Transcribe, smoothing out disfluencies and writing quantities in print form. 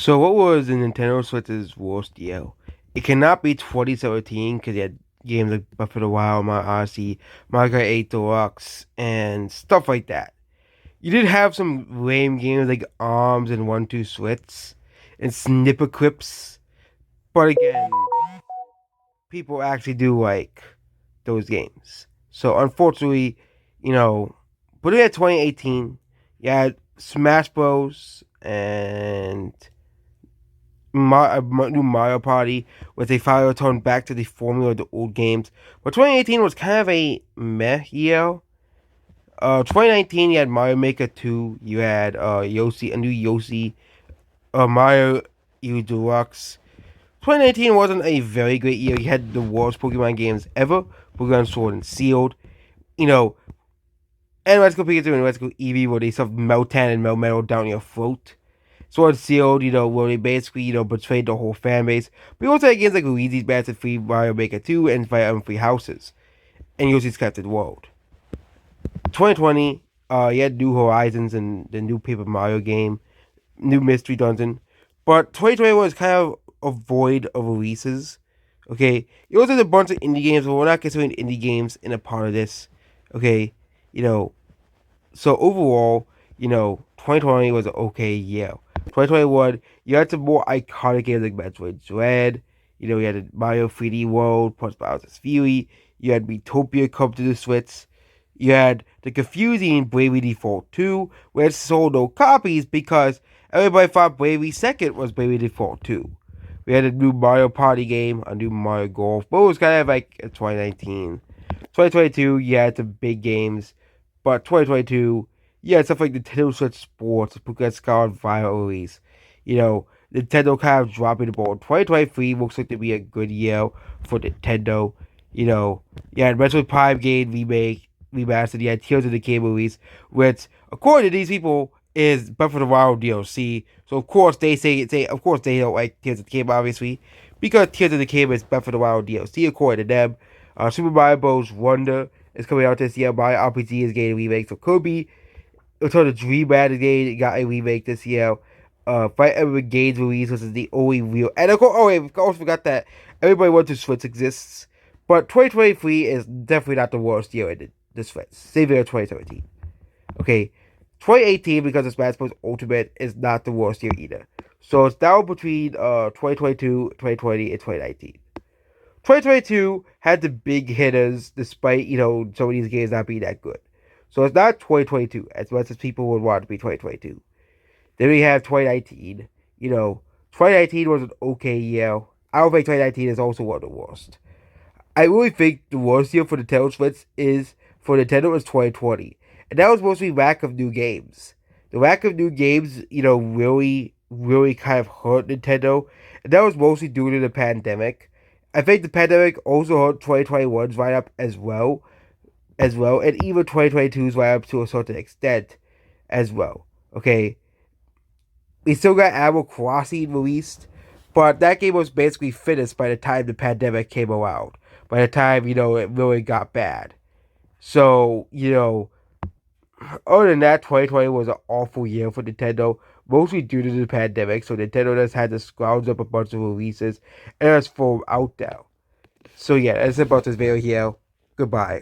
So what was the Nintendo Switch's worst year? It cannot be 2017 because you had games like Breath of the Wild, Mario Odyssey, Mario Kart 8 Deluxe, and stuff like that. You did have some lame games like Arms and 1-2 Switch and Snipper Clips, but again, people actually do like those games. So unfortunately, you know, putting at 2018, you had Smash Bros. And new Mario Party, where they finally returned back to the formula of the old games. But 2018 was kind of a meh year. 2019 you had Mario Maker 2, you had Yoshi, a new Yoshi, Mario U Deluxe. 2019 wasn't a very great year. You had the worst Pokemon games ever, Pokemon Sword and Shield. You know, and Let's Go Pikachu and Let's Go Eevee, where they stuff Meltan and Melmetal down your throat. Sword Shield, where they basically, betrayed the whole fan base. But you also had games like Luigi's Mansion 3, Mario Maker 2, and Fire Emblem Free Houses, and Yoshi's Crafted World. 2020, you had New Horizons and the new Paper Mario game, new Mystery Dungeon. But 2020 was kind of a void of releases. Okay, you also had a bunch of indie games, but we're not considering indie games in a part of this. Okay, you know, so overall, 2020 was an okay year. 2021, you had some more iconic games like Metroid Dread. You had Mario 3D World, plus Bowser's Fury. You had Metopia come to the Switch. You had the confusing Bravely Default 2, which sold no copies because everybody thought Bravely Second was Bravely Default 2. We had a new Mario Party game, a new Mario Golf, but it was kind of like 2019. 2022, you had some big games, but 2022, yeah, stuff like Nintendo Switch Sports, Pokemon Scarlet Violet release. Nintendo kind of dropping the ball. 2023 looks like to be a good year for Nintendo. You had Metroid Prime game remake, remastered. You had Tears of the Kingdom release, which, according to these people, is Breath of the Wild DLC. So of course of course they don't like Tears of the Kingdom, obviously, because Tears of the Kingdom is Breath of the Wild DLC, according to them. Super Mario Bros. Wonder is coming out this year. Mario RPG is getting a remake. So Kirby, until the Dream Land game got a remake this year. Fight Emblem Games release, which is the only real. And of course, I almost forgot that Everybody Wants to Switch exists. But 2023 is definitely not the worst year in the Switch. Same year 2017. Okay. 2018, because of Smash Bros. Ultimate, is not the worst year either. So it's down between 2022, 2020, and 2019. 2022 had the big hitters, despite, some of these games not being that good. So it's not 2022 as much as people would want it to be 2022. Then we have 2019. 2019 was an okay year. I don't think 2019 is also one of the worst. I really think the worst year for the Nintendo Switch is for Nintendo was 2020. And that was mostly lack of new games. The lack of new games, really, really kind of hurt Nintendo. And that was mostly due to the pandemic. I think the pandemic also hurt 2021's lineup and even 2022's lineup to a certain extent as well. Okay, we still got Animal Crossing released, but that game was basically finished by the time the pandemic came around. By the time, it really got bad. So, other than that, 2020 was an awful year for Nintendo, mostly due to the pandemic. So Nintendo just had to scrounge up a bunch of releases and it's full out now. So yeah, that's about this video here. Goodbye.